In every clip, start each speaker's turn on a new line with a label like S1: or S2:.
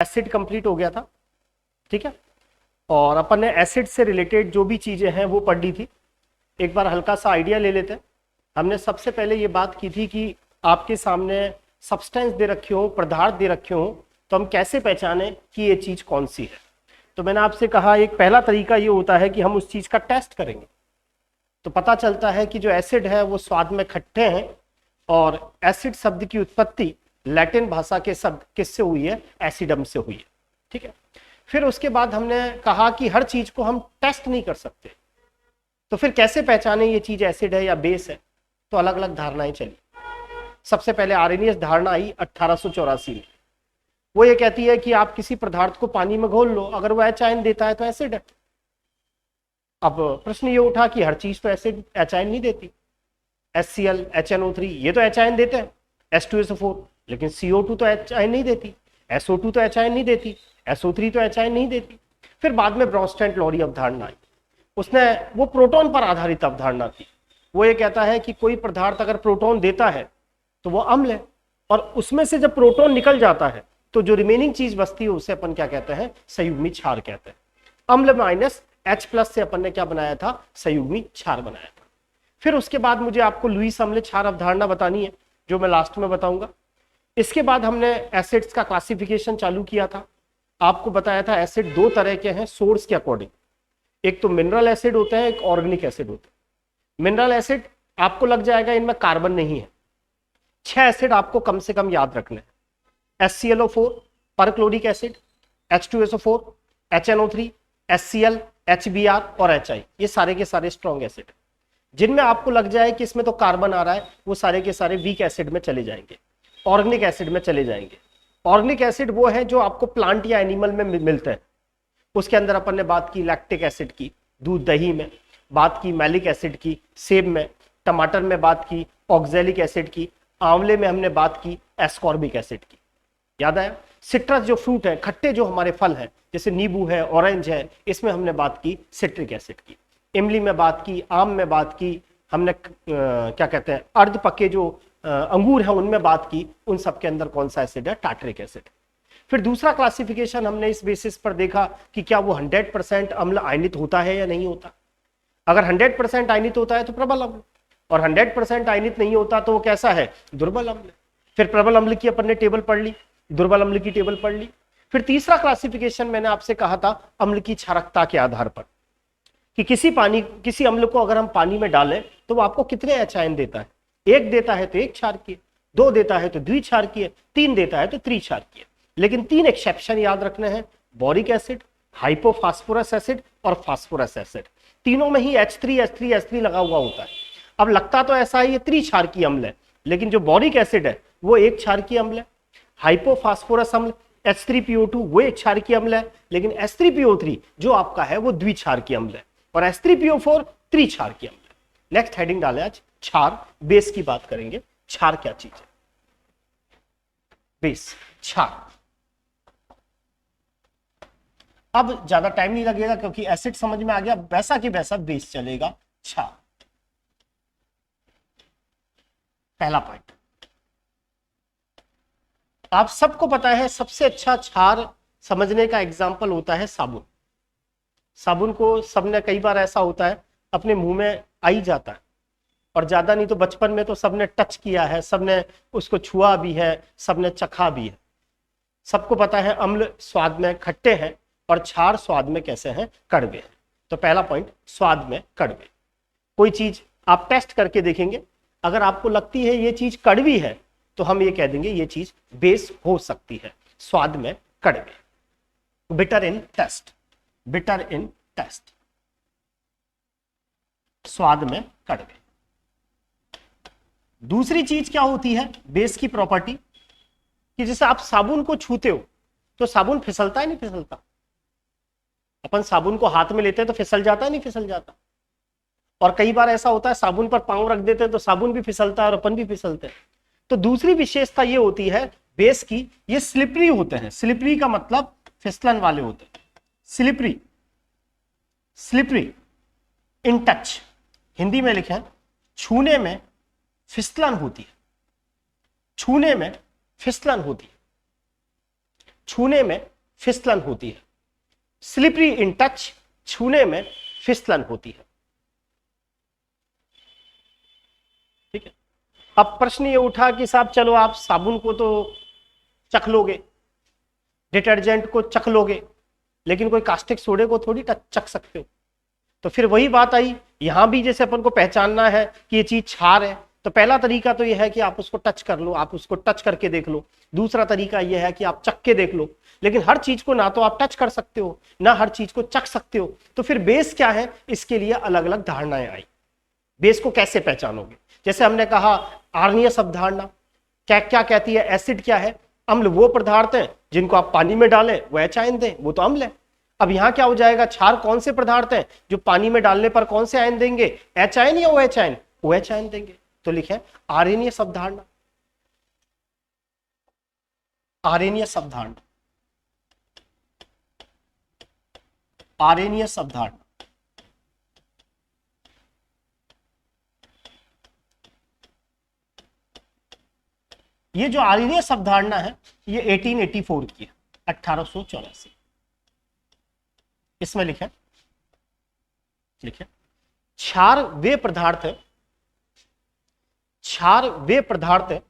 S1: Acid complete हो गया था, ठीक है। और अपन ने एसिड से रिलेटेड जो भी चीजें हैं वो पढ़ ली थी। एक बार हल्का सा आइडिया ले लेते हैं। हमने सबसे पहले ये बात की थी कि आपके सामने सब्सटेंस दे रखे हो, पदार्थ दे रखे हो, तो हम कैसे पहचाने कि ये चीज कौन सी है। तो मैंने आपसे कहा एक पहला तरीका ये होता है कि हम उस चीज का टेस्ट करेंगे। तो पता चलता है कि जो एसिड है वो स्वाद में खट्टे हैं, और एसिड शब्द की उत्पत्ति लैटिन भाषा के शब्द किससे हुई है? एसिडम से हुई है, ठीक है। फिर उसके बाद हमने कहा कि हर चीज को हम टेस्ट नहीं कर सकते, तो फिर कैसे पहचाने ये चीज एसिड है या बेस है। तो अलग अलग धारणाएं चली। सबसे पहले आर्रेनियस धारणा आई 1884 में। वो ये कहती है कि आप किसी पदार्थ को पानी में घोल लो, अगर वो एच आयन देता है तो एसिड है। अब प्रश्न ये उठा कि हर चीज तो एसिड एच आयन नहीं देती। HCl, HNO3 ये तो एच आयन देते हैं, H2SO4, लेकिन CO2 तो एच आयन नहीं देती, SO2 तो एच आयन नहीं देती, SO3 तो एच आयन नहीं देती। फिर बाद में ब्रॉन्स्टेड-लॉरी अवधारणा आई। उसने वो प्रोटॉन पर आधारित अवधारणा थी। वो ये कहता है कि कोई पदार्थ अगर प्रोटॉन देता है तो वो अम्ल है, और उसमें से जब प्रोटॉन निकल जाता है तो जो रिमेनिंग चीज बचती है उसे अपन क्या कहते हैं? संयुग्मी क्षार कहते हैं। अम्ल माइनस H+ से अपन ने क्या बनाया था? संयुग्मी क्षार बनाया था। फिर उसके बाद मुझे आपको लुईस अम्ल क्षार अवधारणा बतानी है, जो मैं लास्ट में बताऊंगा। इसके बाद हमने एसिड्स का क्लासिफिकेशन चालू किया था। आपको बताया था एसिड दो तरह के हैं सोर्स के अकॉर्डिंग। एक तो मिनरल एसिड होते हैं, एक ऑर्गेनिक एसिड होते हैं। मिनरल एसिड आपको लग जाएगा इनमें कार्बन नहीं है। 6 एसिड आपको कम से कम याद रखने हैं। HClO4, perchloric acid, H2SO4, HNO3, HCl, HBr और HI, ये सारे के सारे स्ट्रॉन्ग एसिड। जिनमें आपको लग जाए कि इसमें तो कार्बन आ रहा है, वो सारे के सारे वीक एसिड में चले जाएंगे, ऑर्गेनिक एसिड में चले जाएंगे। ऑर्गेनिक एसिड वो है जो आपको प्लांट या एनिमल में मिलते हैं। उसके अंदर अपन ने बात की लैक्टिक एसिड की, दूध दही में, बात की मैलिक एसिड की, सेब में, टमाटर में बात की ऑक्जेलिक एसिड की, आंवले में हमने बात की एस्कॉर्बिक एसिड की। याद आया? सिट्रस जो फ्रूट है, खट्टे जो हमारे फल हैं, जैसे नींबू है, ऑरेंज है, इसमें हमने बात की सिट्रिक एसिड की। इमली में बात की, आम में बात की, हमने क्या कहते हैं अर्ध पके जो अंगूर है उनमें बात की। उन सब के अंदर कौन सा एसिड है? Tartaric acid. फिर दूसरा क्लासिफिकेशन हमने इस बेसिस पर देखा कि क्या वो 100% अम्ल आयनित होता है या नहीं होता। अगर 100% आयनित होता है तो प्रबल अम्ल, और 100% आयनित नहीं होता तो वो कैसा है? दुर्बल अम्ल। फिर प्रबल अम्ल की अपन ने टेबल पढ़ ली, दुर्बल अम्ल की टेबल पढ़ ली। फिर तीसरा क्लासिफिकेशन मैंने आपसे कहा था अम्ल की क्षारकता के आधार पर, कि किसी अम्ल को अगर हम पानी में डालें तो वो आपको कितने एच आयन देता है। 1 देता है तो 1 क्षारकीय, 2 देता है तो द्विक्षारकीय, 3 देता है तो त्रिक्षारकीय। लेकिन 3 एक्सेप्शन याद रखने हैं, बोरिक एसिड, हाइपोफास्फोरस एसिड और फास्फोरस एसिड। तीनों में ही H3 लगा हुआ होता है। अब लगता तो ऐसा है ये त्रिक्षारकीय अम्ल है, लेकिन जो बोरिक एसिड है वो एक क्षारकीय अम्ल है। हाइपोफास्फोरस अम्ल H3PO2 वो एक क्षारकीय अम्ल है, लेकिन H3PO3 जो आपका है वो द्विक्षारकीय अम्ल है, और H3PO4 त्रिक्षारकीय अम्ल है। नेक्स्ट हेडिंग डाले आज क्षार, बेस की बात करेंगे। क्षार क्या चीज है? बेस, क्षार। अब ज्यादा टाइम नहीं लगेगा क्योंकि एसिड समझ में आ गया, वैसा कि वैसा बेस चलेगा। क्षार, पहला पॉइंट। आप सबको पता है सबसे अच्छा क्षार समझने का एग्जाम्पल होता है साबुन। साबुन को सबने कई बार ऐसा होता है अपने मुंह में आ ही जाता है, और ज्यादा नहीं तो बचपन में तो सबने टच किया है, सबने उसको छुआ भी है, सबने चखा भी है। सबको पता है अम्ल स्वाद में खट्टे हैं और क्षार स्वाद में कैसे हैं? कड़वे हैं। तो पहला पॉइंट, स्वाद में कड़वे। कोई चीज आप टेस्ट करके देखेंगे, अगर आपको लगती है ये चीज कड़वी है तो हम ये कह देंगे ये चीज बेस हो सकती है, स्वाद में कड़वे। Bitter in taste, bitter in taste, स्वाद में कड़वे। दूसरी चीज क्या होती है बेस की प्रॉपर्टी, कि जैसे आप साबुन को छूते हो तो साबुन फिसलता है नहीं फिसलता? अपन साबुन को हाथ में लेते हैं तो फिसल जाता है नहीं फिसल जाता? और कई बार ऐसा होता है साबुन पर पांव रख देते हैं तो साबुन भी फिसलता है और अपन भी फिसलते हैं। तो दूसरी विशेषता ये होती है बेस की, ये स्लिपरी होते हैं। स्लिपरी का मतलब फिसलन वाले होते हैं। Slippery, slippery in touch, Hindi में लिखे छूने में फिसलन होती है, छूने में फिसलन होती है। छूने में फिसलन होती है। स्लिपरी इन टच, छूने में फिसलन होती है। ठीक है। अब प्रश्न ये उठा कि साहब चलो आप साबुन को तो चख लोगे, डिटर्जेंट को चख लोगे, लेकिन कोई कास्टिक सोडे को थोड़ी चख सकते हो। तो फिर वही बात आई, यहां भी जैसे अपन को पहचानना है कि ये चीज क्षार है, तो पहला तरीका तो यह है कि आप उसको टच कर लो, आप उसको टच करके देख लो। दूसरा तरीका यह है कि आप चख के देख लो। लेकिन हर चीज को ना तो आप टच कर सकते हो, ना हर चीज को चख सकते हो। तो फिर बेस क्या है, इसके लिए अलग अलग धारणाएं आई। बेस को कैसे पहचानोगे? जैसे हमने कहा आर्नियस अवधारणा क्या क्या कहती है, एसिड क्या है? अम्ल वो पदार्थ हैं जिनको आप पानी में डालें वो एच आयन दें, वो तो अम्ल है। अब यहां क्या हो जाएगा, क्षार कौन से पदार्थ हैं जो पानी में डालने पर कौन से आयन देंगे, एच आयन या O H ion? O H ion देंगे। तो लिखें आर्नियस अवधारणा। आर्नियस अवधारणा, आर्नियस अवधारणा। ये जो आर्नियस अवधारणा है ये 1884 की है, 1884। इसमें लिखें क्षार वे पदार्थ है, क्षार वे पदार्थ है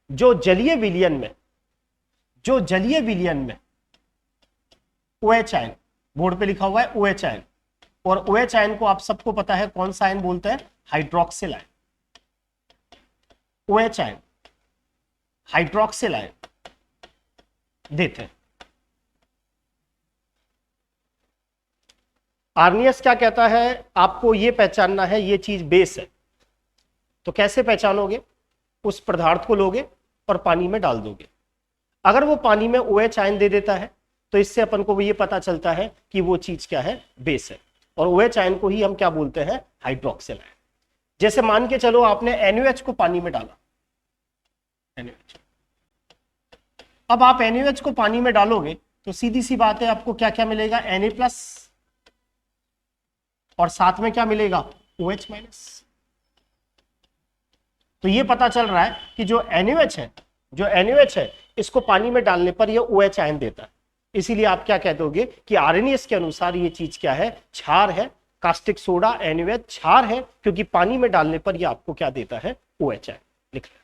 S1: जो जलीय विलयन में, जो जलीय विलयन में OH आयन, बोर्ड पे लिखा हुआ है OH आयन, और OH आयन को आप सबको पता है कौन सा आयन बोलते हैं, hydroxyl ion. OH ion hydroxyl ion देते हैं। आर्नियस क्या कहता है, आपको यह पहचानना है ये चीज बेस है। तो कैसे पहचानोगे, उस पदार्थ को लोगे और पानी में डाल दोगे। अगर वो पानी में OH आयन दे देता है तो इससे अपन को ये पता चलता है कि वो चीज क्या है, बेस है। और OH आयन को ही हम क्या बोलते हैं, हाइड्रोक्सिल आयन। जैसे मान के चलो आपने NaOH को पानी में डाला, NaOH। अब आप NaOH को पानी में डालोगे तो सीधी सी बात है, आपको क्या क्या मिलेगा, Na+ और साथ में क्या मिलेगा, OH-। तो ये पता चल रहा है कि जो NaOH है, जो NaOH है, इसको पानी में डालने पर ये OH आयन देता है। इसीलिए आप क्या कह दोगे कि आर्नियस के अनुसार ये चीज क्या है, क्षार है। कास्टिक सोडा NaOH क्षार है, क्योंकि पानी में डालने पर ये आपको क्या देता है, OH आयन। लिख लें।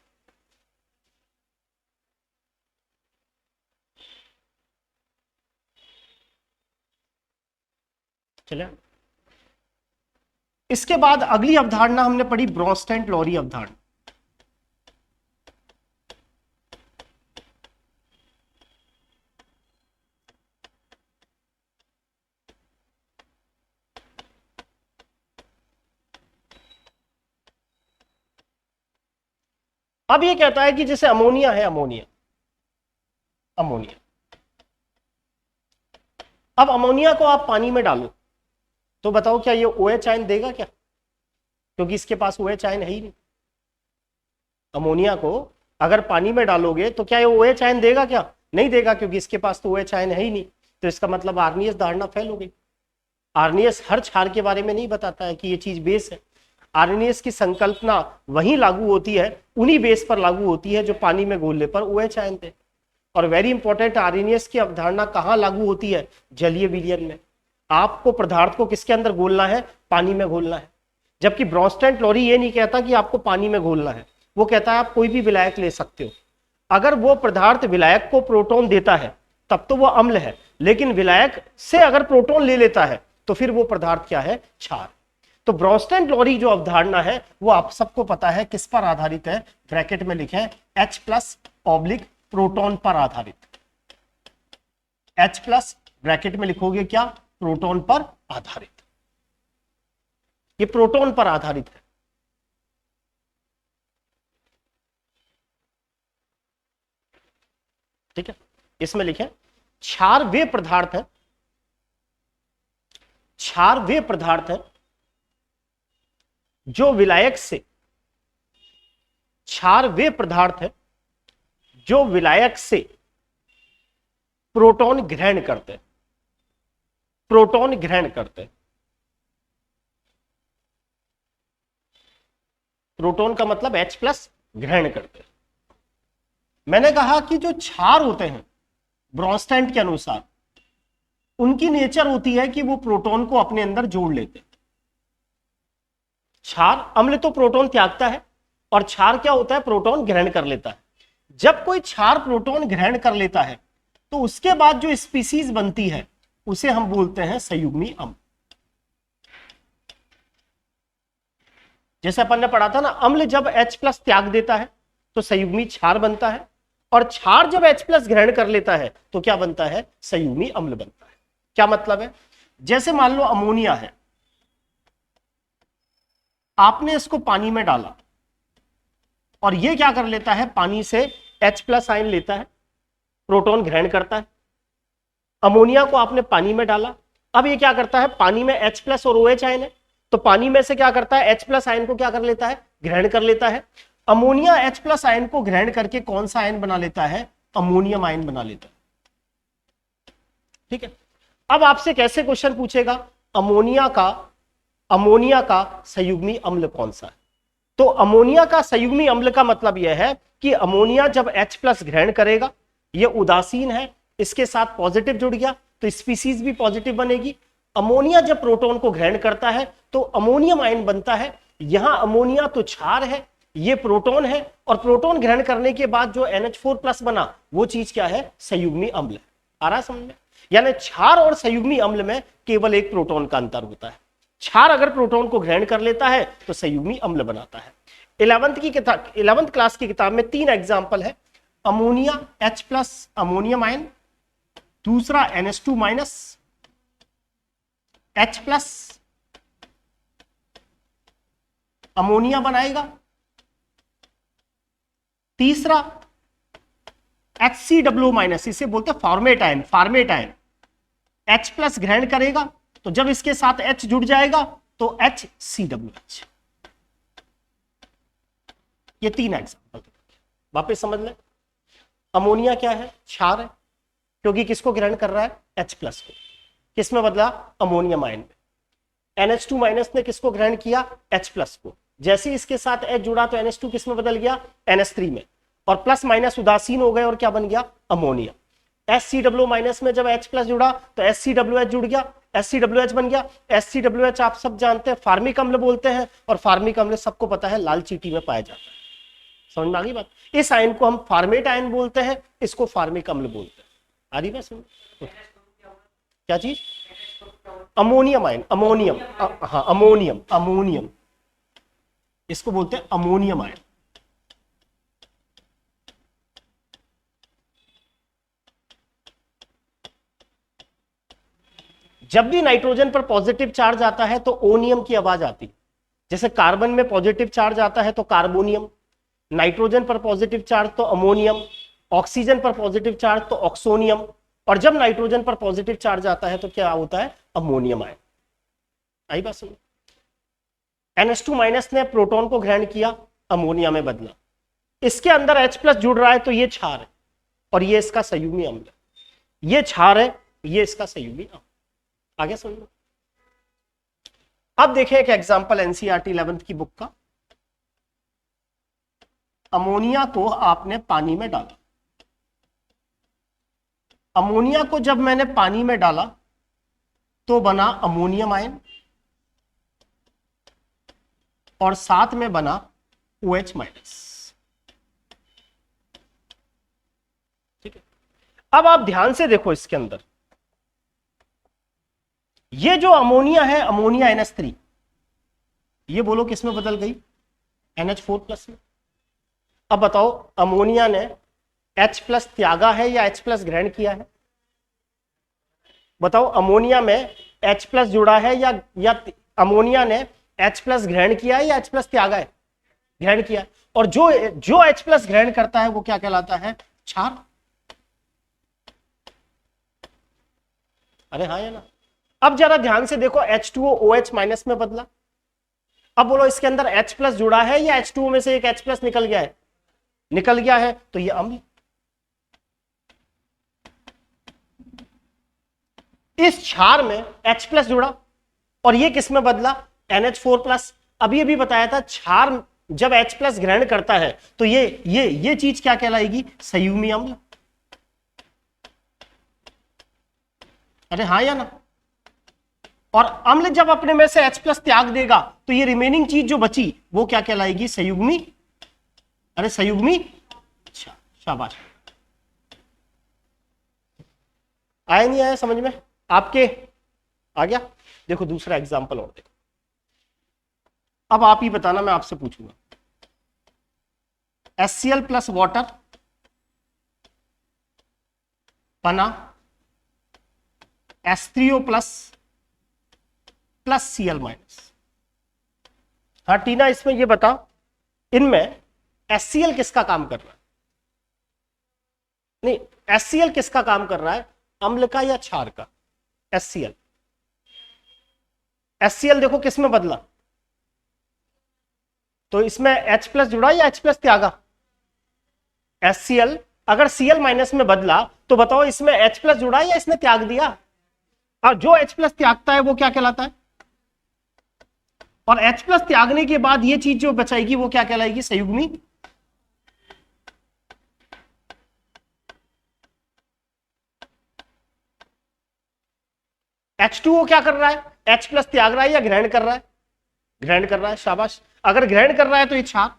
S1: चले, इसके बाद अगली अवधारणा हमने पढ़ी ब्रोंस्टेन-लॉरी अवधारणा। अब ये कहता है कि जैसे अमोनिया है, अमोनिया, अब अमोनिया को आप पानी में डालो तो बताओ क्या ये OH आयन देगा क्या? क्योंकि इसके पास OH आयन है ही नहीं। अमोनिया को अगर पानी में डालोगे तो क्या ये OH आयन देगा क्या? नहीं देगा, क्योंकि इसके पास तो OH आयन है ही नहीं। तो इसका मतलब आर्नियस धारणा फेल हो गई। आर्नियस हर क्षार के बारे में नहीं बताता है कि ये चीज बेस है। आर्नियस की संकल्पना वहीं लागू होती है, उन्हीं बेस पर लागू होती है जो पानी में घोलने पर OH आयन थे। और वेरी इंपॉर्टेंट, आर्नियस की अवधारणा कहां लागू होती है, जलीय विलयन में। आपको पदार्थ को किसके अंदर घोलना है, पानी में घोलना है। जबकि ब्रोंस्टेन-लॉरी ये नहीं कहता कि आपको पानी में घोलना है, वो कहता है आप कोई भी विलायक ले सकते हो। अगर वो पदार्थ विलायक को प्रोटॉन देता है तब तो वो अम्ल है, लेकिन विलायक से अगर प्रोटॉन ले लेता है तो फिर वो पदार्थ क्या है, क्षार। तो ब्रोंस्टेन-लॉरी जो अवधारणा है वो आप सबको पता है किस पर आधारित है, ब्रैकेट में लिखें H+ प्रोटॉन पर आधारित। H+ ब्रैकेट में लिखोगे क्या, प्रोटॉन पर आधारित। ये प्रोटॉन पर आधारित है। ठीक है, इसमें लिखें क्षार वे पदार्थ है, क्षार वे पदार्थ है जो विलायक से, क्षार वे पदार्थ है जो विलायक से प्रोटॉन ग्रहण करते हैं, प्रोटॉन ग्रहण करते हैं। प्रोटॉन का मतलब H+ ग्रहण करते हैं। मैंने कहा कि जो क्षार होते हैं ब्रॉन्स्टैंड के अनुसार उनकी नेचर होती है कि वो प्रोटॉन को अपने अंदर जोड़ लेते हैं। क्षार, अम्ल तो प्रोटॉन त्यागता है और क्षार क्या होता है, प्रोटॉन ग्रहण कर लेता है। जब कोई क्षार प्रोटॉन ग्रहण कर लेता है तो उसके बाद जो स्पीसीज बनती है उसे हम बोलते हैं संयुग्मी अम्ल। जैसे अपन ने पढ़ा था ना, अम्ल जब H+ त्याग देता है तो संयुग्मी क्षार बनता है, और क्षार जब H+ ग्रहण कर लेता है तो क्या बनता है, संयुग्मी अम्ल बनता है। क्या मतलब है, जैसे मान लो अमोनिया है, आपने इसको पानी में डाला और ये क्या कर लेता है, पानी से H+ आयन लेता है, प्रोटॉन ग्रहण करता है। अमोनिया को आपने पानी में डाला, अब ये क्या करता है, पानी में H+ और OH आयन है, तो पानी में से क्या करता है, H+ आयन को क्या कर लेता है, ग्रहण कर लेता है। अमोनिया H+ आयन को ग्रहण करके कौन सा आयन बना लेता है, अमोनियम आयन बना लेता है। ठीक है, अब आपसे कैसे क्वेश्चन पूछेगा, अमोनिया का संयुग्मी अम्ल कौन सा है। तो अमोनिया का संयुग्मी अम्ल का मतलब यह है कि अमोनिया जब H+ ग्रहण करेगा, यह उदासीन है, इसके साथ पॉजिटिव जुड़ गया तो स्पीसीज भी पॉजिटिव बनेगी। अमोनिया जब प्रोटॉन को ग्रहण करता है तो अमोनियम आयन बनता है। यहां अमोनिया तो क्षार है, ये प्रोटॉन है, और प्रोटॉन ग्रहण करने के बाद जो NH4+ बना वो चीज क्या है, संयुग्मी अम्ल है। आ रहा समझ में, यानी क्षार और संयुग्मी अम्ल में केवल एक प्रोटॉन का अंतर होता है। क्षार अगर प्रोटॉन को ग्रहण कर लेता है तो संयुग्मी अम्ल बनाता है। 11th क्लास की किताब में 3 एग्जाम्पल है, अमोनिया H+ अमोनियम आयन, दूसरा NH2- H+ अमोनिया बनाएगा, तीसरा HCW-, इसे बोलते हैं फॉर्मेट आयन, H+ ग्रहण करेगा तो जब इसके साथ H जुड़ जाएगा तो HCWH। ये 3 एग्जाम्पल वापस समझ लें। अमोनिया क्या है, क्षार है, क्योंकि किसको ग्रहण कर रहा है, H+ को। किस में बदला, अमोनियम आयन में। NH2- ने किसको ग्रहण किया, H+ को। जैसे इसके साथ H जुड़ा तो NH2 किस में बदल गया, NH3 में, और प्लस- उदासीन हो गए और क्या बन गया, अमोनिया। HCW- में जब H+ जुड़ा तो HCWH जुड़ गया, HCWH बन गया। HCWH आप सब जानते हैं फार्मिक अम्ल बोलते हैं, और फार्मिक अम्ल सबको पता है लाल चींटी में पाया जाता है। समझ में आ गई बात। इस आयन को हम फार्मेट आयन बोलते हैं, इसको फार्मिक अम्ल बोलते हैं। आ रही बात समझ, क्या चीज, अमोनियम आयन, अमोनियम, हाँ अमोनियम, इसको बोलते हैं अमोनियम आयन। जब भी नाइट्रोजन पर पॉजिटिव चार्ज आता है तो ओनियम की आवाज आती है। जैसे कार्बन में पॉजिटिव चार्ज आता है तो कार्बोनियम, नाइट्रोजन पर पॉजिटिव चार्ज तो अमोनियम, ऑक्सीजन पर पॉजिटिव चार्ज तो ऑक्सोनियम, और जब नाइट्रोजन पर पॉजिटिव चार्ज आता है तो क्या होता है, अमोनियम आयन। आई बात सुनो। NH2- ने प्रोटॉन को ग्रहण किया, अमोनिया में बदला, इसके अंदर H+ जुड़ रहा है तो ये क्षार है और ये इसका संयुग्मी अम्ल है। ये क्षार है, ये इसका संयुग्मी अम्ल। आगे सुन लो। अब देखें एक एग्जांपल NCERT 11th की बुक का। अमोनिया को आपने पानी में डाला, अमोनिया को जब मैंने पानी में डाला तो बना अमोनियम आयन और साथ में बना OH-। ठीक है, अब आप ध्यान से देखो इसके अंदर, ये जो अमोनिया है, अमोनिया NH3, ये बोलो किस में बदल गई, NH4+ में। अब बताओ अमोनिया ने H+ त्यागा है या H+ ग्रहण किया है, बताओ अमोनिया में H+ जुड़ा है या अमोनिया ने H+ ग्रहण किया है या H+ त्यागा है, ग्रहण किया। और जो H+ ग्रहण करता है वो क्या कहलाता है, क्षार। अरे हाँ या ना। अब जरा ध्यान से देखो, H2O OH- में बदला। अब बोलो इसके अंदर H+ जुड़ा है या H2O में से एक H+ निकल गया है, निकल गया है, तो ये अम्ल। इस क्षार में H+ जुड़ा और ये किस में बदला, NH4+। अभी अभी बताया था क्षार जब H प्लस ग्रहण करता है तो ये चीज क्या कहलाएगी? संयुग्मी अम्ल। अरे हाँ या ना? और अम्ल जब अपने में से H प्लस त्याग देगा तो ये रिमेनिंग चीज जो बची वो क्या कहलाएगी? संयुग्मी। अरे संयुग्मी। अच्छा, शाबाश। आया नहीं आया समझ में आपके? आ गया? देखो दूसरा एग्जांपल और देखो। अब आप ही बताना, मैं आपसे पूछूंगा। HCl प्लस वाटर बना H3O प्लस Cl माइनस। हाँ टीना, इसमें ये बता, इनमें HCl किसका काम कर रहा है? नहीं, HCl किसका काम कर रहा है? अम्ल का या क्षार का? HCl। HCl देखो किस में बदला, तो इसमें H प्लस जुड़ा या H प्लस त्यागा? HCl अगर Cl माइनस में बदला तो बताओ इसमें H प्लस जुड़ा या इसने त्याग दिया? और जो H प्लस त्यागता है वो क्या कहलाता है? और H प्लस त्यागने के बाद ये चीज जो बचाएगी वो क्या कहलाएगी? संयुग्मी। H2O क्या कर रहा है? H प्लस त्याग रहा है या ग्रहण कर रहा है? ग्रहण कर रहा है, शाबाश। अगर ग्रहण कर रहा है तो ये क्षार,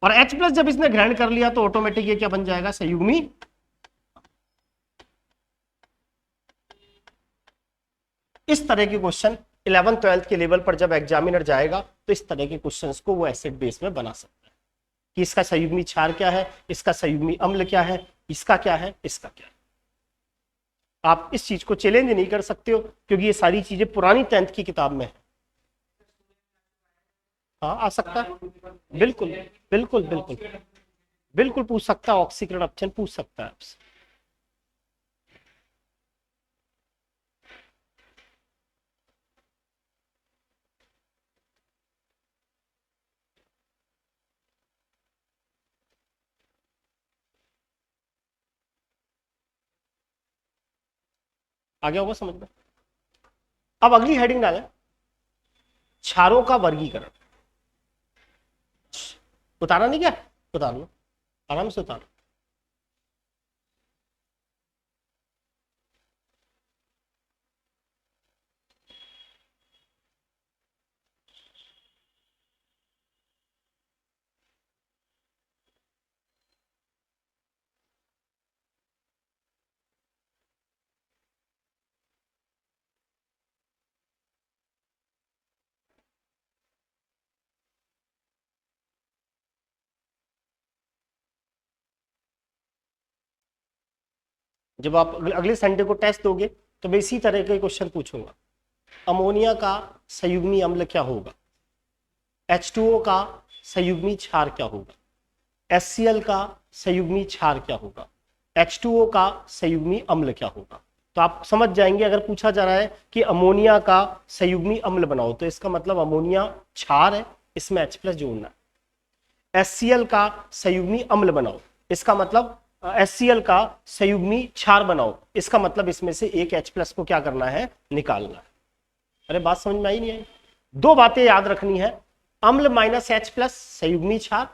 S1: और H प्लस जब इसने ग्रहण कर लिया तो ऑटोमेटिक ये क्या बन जाएगा? संयुग्मी। इस तरह के क्वेश्चन 11th 12th के लेवल पर जब एग्जामिनर जाएगा तो इस तरह के क्वेश्चंस को वो एसिड बेस में बना सकता है कि इसका संयुग्मी क्षार क्या है, इसका संयुग्मी अम्ल क्या है, इसका क्या है, इसका क्या है। आप इस चीज को चैलेंज नहीं कर सकते हो क्योंकि ये सारी चीजें पुरानी 10th की किताब में है। हाँ आ सकता है, बिल्कुल बिल्कुल बिल्कुल बिल्कुल पूछ सकता है। ऑक्सीकरण अपचयन पूछ सकता है आपसे। आ गया होगा समझ में? अब अगली हेडिंग डालें, क्षारों का वर्गीकरण। उतारा नहीं क्या? उतार लो, आराम से उतारो। जब आप अगले संडे को टेस्ट दोगे तो मैं इसी तरह के क्वेश्चन पूछूंगा। अमोनिया का संयुग्मी अम्ल क्या होगा? H2O का संयुग्मी क्षार क्या होगा? HCl का संयुग्मी क्षार क्या होगा? H2O का संयुग्मी अम्ल क्या होगा? तो आप समझ जाएंगे। अगर पूछा जा रहा है कि अमोनिया का संयुग्मी अम्ल बनाओ तो इसका मतलब अमोनिया क्षार है, इसमें H प्लस जोड़ना है। HCl का संयुग्मी अम्ल बनाओ, इसका मतलब HCl का संयुग्मी क्षार बनाओ, इसका मतलब इसमें से एक H प्लस को क्या करना है? निकालना है। अरे बात समझ में आई नहीं आई? दो बातें याद रखनी है, अम्ल माइनस H प्लस संयुग्मी क्षार,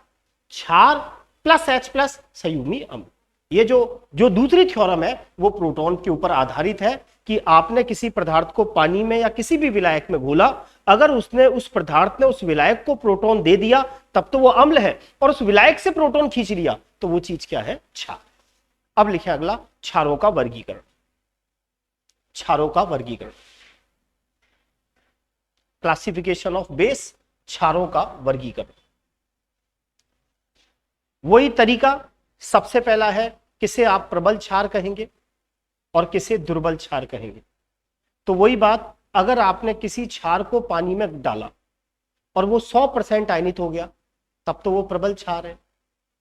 S1: क्षार प्लस H प्लस संयुग्मी अम्ल। ये जो दूसरी थ्योरम है वो प्रोटॉन के ऊपर आधारित है कि आपने किसी पदार्थ को पानी में या किसी भी विलायक में घोला, अगर उस पदार्थ ने उस विलायक को प्रोटॉन दे दिया तब तो वो अम्ल है, और उस विलायक से प्रोटॉन खींच लिया तो वो चीज क्या है? क्षार। अब लिखे अगला, क्षारों का वर्गीकरण। क्षारों का वर्गीकरण, क्लासिफिकेशन ऑफ बेस, क्षारों का वर्गीकरण। वही तरीका, सबसे पहला है किसे आप प्रबल क्षार कहेंगे और किसे दुर्बल क्षार कहेंगे। तो वही बात, अगर आपने किसी क्षार को पानी में डाला और वो 100% आयनित हो गया तब तो वो प्रबल क्षार है,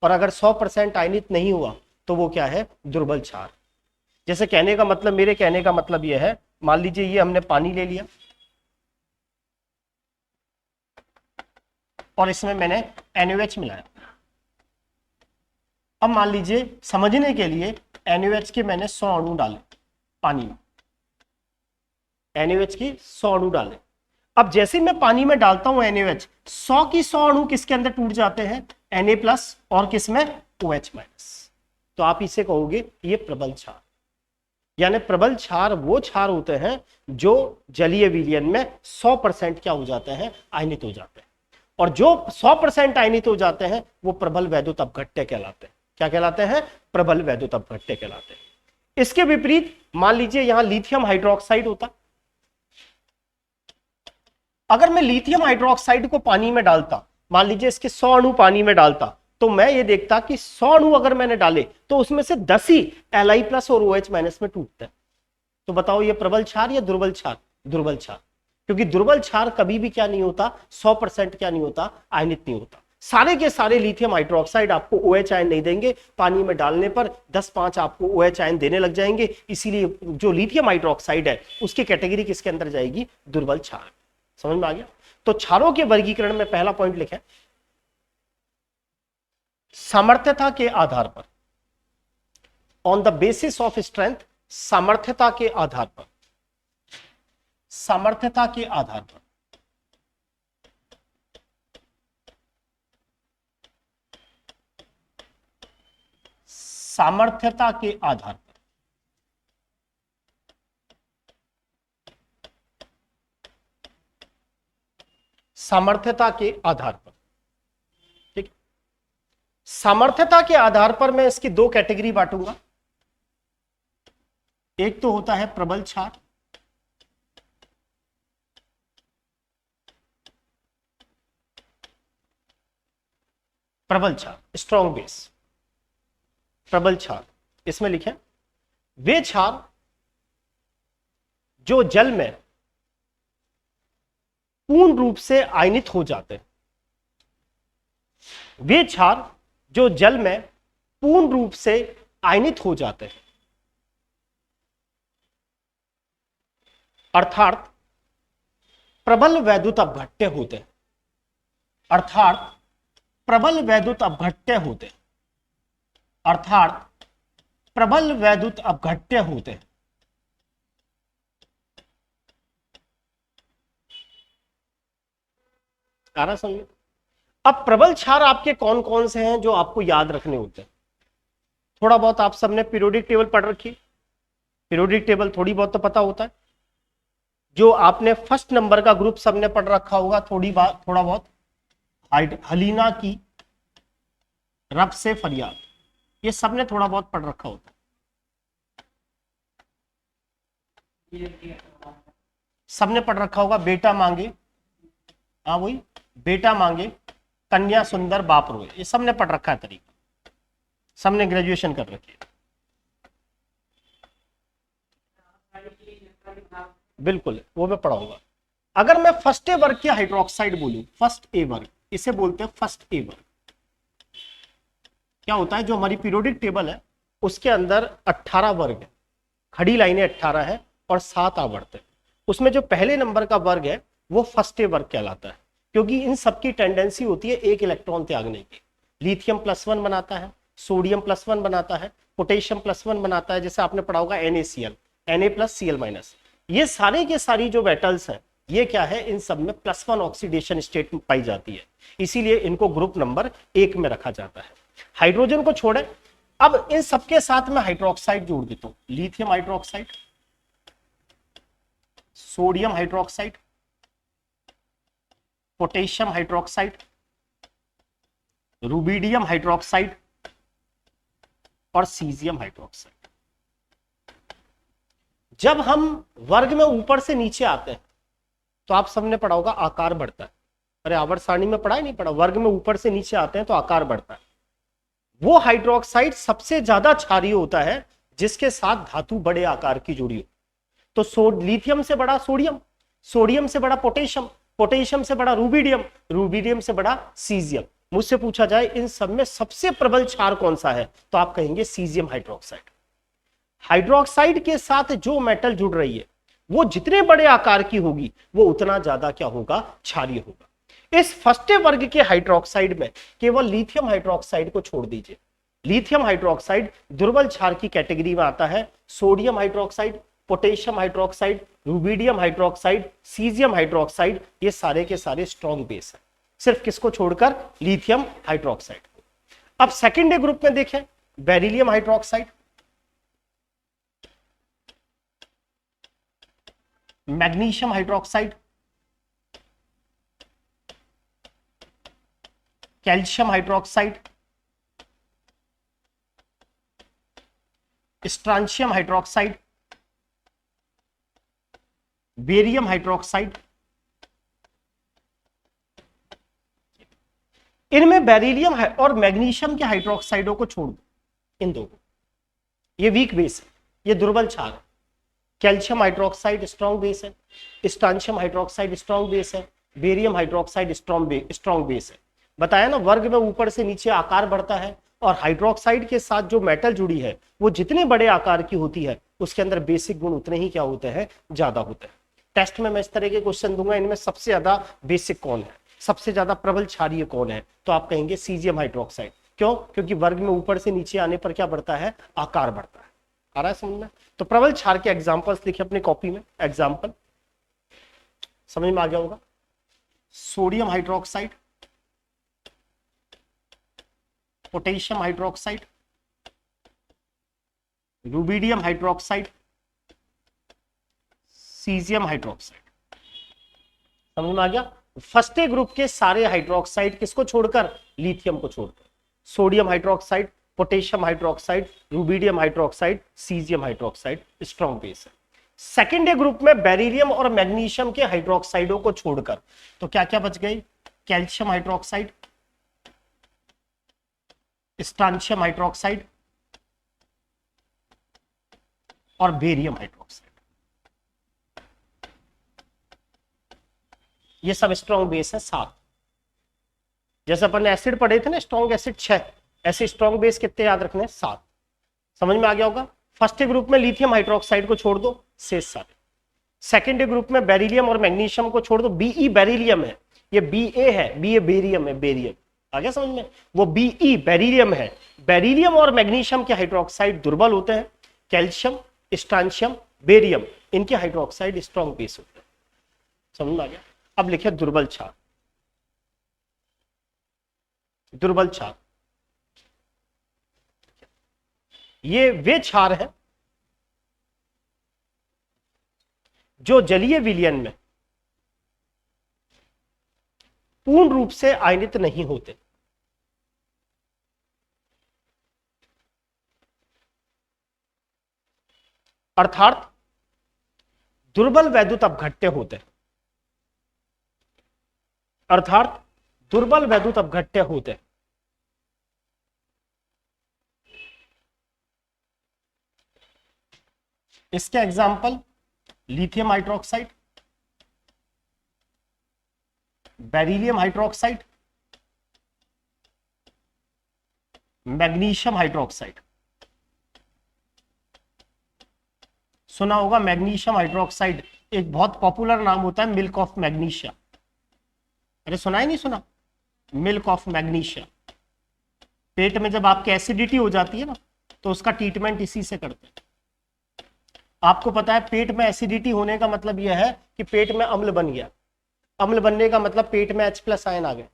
S1: और अगर 100% आयनित नहीं हुआ तो वो क्या है? दुर्बल क्षार। जैसे कहने का मतलब, मेरे कहने का मतलब ये है, मान लीजिए ये हमने पानी ले लिया और इसमें मैंने NaOH मिलाया। अब मान लीजिए समझने के लिए NaOH के मैंने 100 अणु डाले पानी में, NaOH की 100 अणु डाले। अब जैसे मैं पानी में डालता हूं NaOH, 100 की 100 अणु किसके अंदर टूट जाते हैं, Na+ और किसमें, OH-। तो आप इसे कहोगे ये प्रबल क्षार। यानी प्रबल क्षार वो क्षार होते हैं जो जलीय विलयन में 100% क्या हो जाते हैं, आयनित हो जाते हैं। और जो 100% आयनित हो जाते हैं वो प्रबल वैद्युत अपघट्य कहलाते हैं। क्या कहलाते हैं, प्रबल वैद्युत अपघट्य कहलाते हैं। इसके विपरीत मान लीजिए यहां लिथियम हाइड्रोक्साइड होता, अगर मैं लिथियम हाइड्रोक्साइड को पानी में डालता, मान लीजिए इसके 100 अणु पानी में डालता, तो मैं ये देखता कि 100 अणु अगर मैंने डाले तो उसमें से 10 ही Li+ और OH- में टूटते हैं। तो बताओ ये प्रबल क्षार या दुर्बल क्षार, दुर्बल क्षार। क्योंकि दुर्बल क्षार कभी भी क्या नहीं होता, 100% क्या नहीं होता, आयनित नहीं होता। सारे के सारे लिथियम हाइड्रोक्साइड आपको OH आयन नहीं देंगे, पानी में डालने पर 10-5 आपको OH आयन देने लग जाएंगे। इसीलिए जो लिथियम हाइड्रोक्साइड है उसकी कैटेगरी किसके अंदर जाएगी, दुर्बल क्षार। समझ में आ गया। तो क्षारों के वर्गीकरण में पहला पॉइंट लिखें, सामर्थ्यता के आधार पर, on the basis of strength, सामर्थ्यता के आधार पर, सामर्थ्यता के आधार पर सामर्थ्यता के आधार पर सामर्थ्यता के आधार पर, ठीक। सामर्थ्यता के आधार पर मैं इसकी दो कैटेगरी बांटूंगा। एक तो होता है प्रबल क्षार, प्रबल क्षार, स्ट्रॉन्ग बेस, प्रबल क्षार। इसमें लिखें वे क्षार जो जल में पूर्ण रूप से आयनित हो जाते हैं, वे क्षार जो जल में पूर्ण रूप से आयनित हो जाते हैं, अर्थात प्रबल वैद्युत अपघट्य होते हैं, अर्थात प्रबल वैद्युत अपघट्य होते हैं, अर्थात प्रबल वैद्युत अपघट्य होते हैं। आ रहा समझे। अब प्रबल क्षार आपके कौन कौन से हैं जो आपको याद रखने होते हैं। थोड़ा बहुत आप सबने पीरियोडिक टेबल पढ़ रखी, पीरियोडिक टेबल थोड़ी बहुत तो पता होता है। जो आपने फर्स्ट नंबर का ग्रुप सबने पढ़ रखा होगा, थोड़ा बहुत हलीना की रब से फरियाद, ये सबने थोड़ा बहुत पढ़ रखा होता है, सबने पढ़ रखा होगा। बेटा मांगे, हाँ वही, बेटा मांगे कन्या सुंदर बाप रोए, ये सबने पढ़ रखा है तरीका, सबने ग्रेजुएशन कर रखी है। बिल्कुल वो मैं पढ़ाऊंगा। अगर मैं फर्स्ट ए वर्ग के हाइड्रोक्साइड बोलूं, फर्स्ट ए वर्ग, इसे बोलते हैं फर्स्ट ए वर्ग। क्या होता है, जो हमारी पीरियोडिक टेबल है उसके अंदर 18 वर्ग है, खड़ी लाइनें 18 है और 7 आवर्त है। उसमें जो पहले नंबर का वर्ग है वो फर्स्ट ए वर्ग कहलाता है, क्योंकि इन सबकी टेंडेंसी होती है एक इलेक्ट्रॉन त्यागने की। लिथियम +1 बनाता है, सोडियम +1 बनाता है, पोटेशियम +1 बनाता है, जैसे आपने पढ़ा होगा NaCl, Na+Cl-। ये सारे के सारी जो मेटल्स हैं ये क्या है, इन सब में +1 ऑक्सीडेशन स्टेट पाई जाती है, इसीलिए इनको ग्रुप नंबर 1 में रखा जाता है। हाइड्रोजन को छोड़े, अब इन सबके साथ में हाइड्रोक्साइड जोड़ देता हूं, lithium hydroxide, sodium hydroxide, potassium hydroxide, rubidium hydroxide और सीजियम हाइड्रोक्साइड। जब हम वर्ग में ऊपर से नीचे आते हैं तो आप सबने पढ़ा होगा आकार बढ़ता है। अरे आवर्त सारणी में पढ़ा ही नहीं पढ़ा, वर्ग में ऊपर से नीचे आते हैं तो आकार बढ़ता है। वो हाइड्रोक्साइड सबसे ज्यादा क्षारीय होता है जिसके साथ धातु बड़े आकार की जुड़ी हो। तो लिथियम से बड़ा सोडियम, सोडियम से बड़ा पोटेशियम, पोटेशियम से बड़ा रुबिडियम, रुबिडियम से बड़ा सीजियम। मुझसे पूछा जाए इन सब में सबसे प्रबल क्षार कौन सा है, तो आप कहेंगे सीजियम हाइड्रोक्साइड। हाइड्रोक्साइड के साथ जो मेटल जुड़ रही है वो जितने बड़े आकार की होगी वो उतना ज्यादा क्या होगा, क्षारीय होगा। इस फर्स्ट वर्ग के हाइड्रोक्साइड में केवल लिथियम हाइड्रोक्साइड को छोड़ दीजिए। लिथियम हाइड्रोक्साइड दुर्बल क्षार की कैटेगरी में आता है। Sodium hydroxide, potassium hydroxide, rubidium hydroxide, caesium hydroxide, ये सारे के सारे स्ट्रॉन्ग बेस है, सिर्फ किसको छोड़कर, लिथियम हाइड्रोक्साइड। अब सेकेंडरी ग्रुप में देखें, beryllium hydroxide, magnesium hydroxide, calcium hydroxide, स्ट्रांशियम hydroxide, barium hydroxide. इनमें बेरिलियम और मैग्नीशियम के हाइड्रोक्साइडों को छोड़ दो, इन दो को, ये वीक बेस है, ये दुर्बल क्षार है। कैल्शियम हाइड्रोक्साइड स्ट्रॉन्ग बेस है, स्ट्रांशियम हाइड्रोक्साइड स्ट्रॉन्ग बेस है, बेरियम हाइड्रोक्साइड स्ट्रॉन्ग बेस है। बताया ना, वर्ग में ऊपर से नीचे आकार बढ़ता है, और हाइड्रोक्साइड के साथ जो मेटल जुड़ी है वो जितने बड़े आकार की होती है उसके अंदर बेसिक गुण उतने ही क्या होते हैं, ज्यादा होते हैं। टेस्ट में मैं इस तरह के क्वेश्चन दूंगा, इनमें सबसे ज्यादा बेसिक कौन है, सबसे ज्यादा प्रबल क्षारीय कौन है, तो आप कहेंगे सीजियम हाइड्रोक्साइड। क्यों? क्योंकि वर्ग में ऊपर से नीचे आने पर क्या बढ़ता है, आकार बढ़ता है। आ रहा है समझ में? तो प्रबल क्षार के एग्जांपल्स लिखे अपनी कॉपी में, एग्जांपल समझ में आ गया होगा। Sodium hydroxide, potassium hydroxide, rubidium hydroxide, caesium hydroxide. समझ में आ गया? फर्स्ट ग्रुप के सारे हाइड्रोक्साइड किसको छोड़कर, लिथियम को छोड़कर। Sodium hydroxide, potassium hydroxide, rubidium hydroxide, caesium hydroxide strong base है। सेकेंडरी ग्रुप में बेरिलियम और मैग्नीशियम के हाइड्रोक्साइडों को छोड़कर तो क्या क्या बच गई, कैल्शियम हाइड्रोक्साइड, स्ट्रांशियम हाइड्रोक्साइड और बेरियम हाइड्रोक्साइड। ये सब स्ट्रॉन्ग बेस है 7। जैसे अपन ने एसिड पढ़े थे ना, स्ट्रॉन्ग एसिड 6, ऐसे स्ट्रॉन्ग बेस कितने याद रखने हैं, 7। समझ में आ गया होगा। फर्स्ट ग्रुप में लिथियम हाइड्रोक्साइड को छोड़ दो, शेष सारे। सेकेंड ग्रुप में बेरिलियम और मैग्नीशियम को छोड़ दो, बीई बेरिलियम है, ये बीए है, बीए बेरियम है, बेरियम। आ गया समझ में? वो बीई बेरिलियम है। बेरिलियम और मैग्नीशियम के हाइड्रोक्साइड दुर्बल होते हैं, कैल्शियम, स्ट्रांशियम, बेरियम, इनके हाइड्रोक्साइड स्ट्रॉन्ग बेस होते हैं। समझ में आ गया? अब लिखे दुर्बल क्षार। दुर्बल क्षार ये वे क्षार है जो जलीय विलयन में पूर्ण रूप से आयनित नहीं होते। अर्थात दुर्बल वैद्युत अपघट्य होते हैं, अर्थात दुर्बल वैद्युत अपघट्य होते हैं। इसके example lithium hydroxide, beryllium hydroxide, magnesium hydroxide. सुना होगा मैग्नीशियम हाइड्रोक्साइड, एक बहुत पॉपुलर नाम होता है मिल्क ऑफ मैग्नीशिया। अरे सुना ही नहीं सुना, मिल्क ऑफ मैग्नीशिया। पेट में जब आपकी एसिडिटी हो जाती है ना, तो उसका ट्रीटमेंट इसी से करते हैं। आपको पता है पेट में एसिडिटी होने का मतलब यह है कि पेट में अम्ल बन गया। अम्ल बनने का मतलब पेट में H+ आयन आ गए,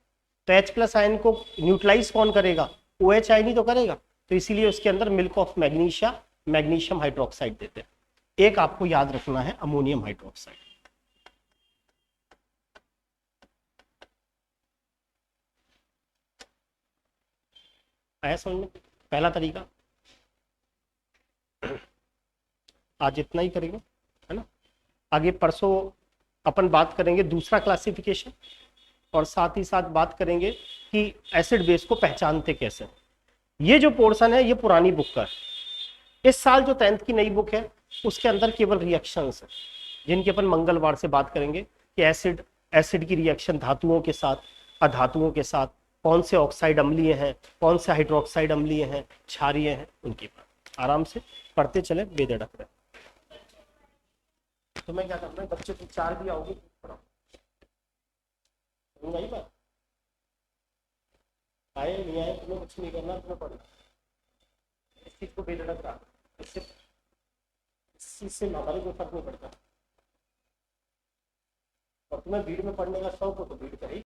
S1: तो H+ आयन को न्यूट्रलाइज कौन करेगा, OH आयन ही तो करेगा। तो इसीलिए उसके अंदर milk of magnesia, magnesium hydroxide देते हैं। एक आपको याद रखना है अमोनियम हाइड्रोक्साइड। आया समझ में? पहला तरीका आज इतना ही करेंगे, है ना। आगे परसों अपन बात करेंगे दूसरा क्लासिफिकेशन, और साथ ही साथ बात करेंगे कि एसिड बेस को पहचानते कैसे। ये जो पोर्शन है ये पुरानी बुक का है। इस साल जो 10th की नई बुक है उसके अंदर केवल रिएक्शंस है, जिनकी अपन मंगलवार से बात करेंगे कि एसिड की रिएक्शन धातुओं के साथ, अधातुओं के साथ, कौन से ऑक्साइड अम्लीय हैं, कौन से हाइड्रोक्साइड अम्लीय हैं, क्षारीय हैं, उनकी बात आराम से पढ़ते चले बेधड़क रहे। तो मैं क्या करना है, बच्चे को 4 भी आओगे पढ़ाओ, यही बात। आए नहीं आए तुम्हें कुछ नहीं करना, तुम्हें पढ़ना, इस चीज को बेधड़क रहा। इससे चीज से हमारे कोई फर्क नहीं पड़ता। और तुम्हें भीड़ में पढ़ने का शौक हो तो भीड़ का ही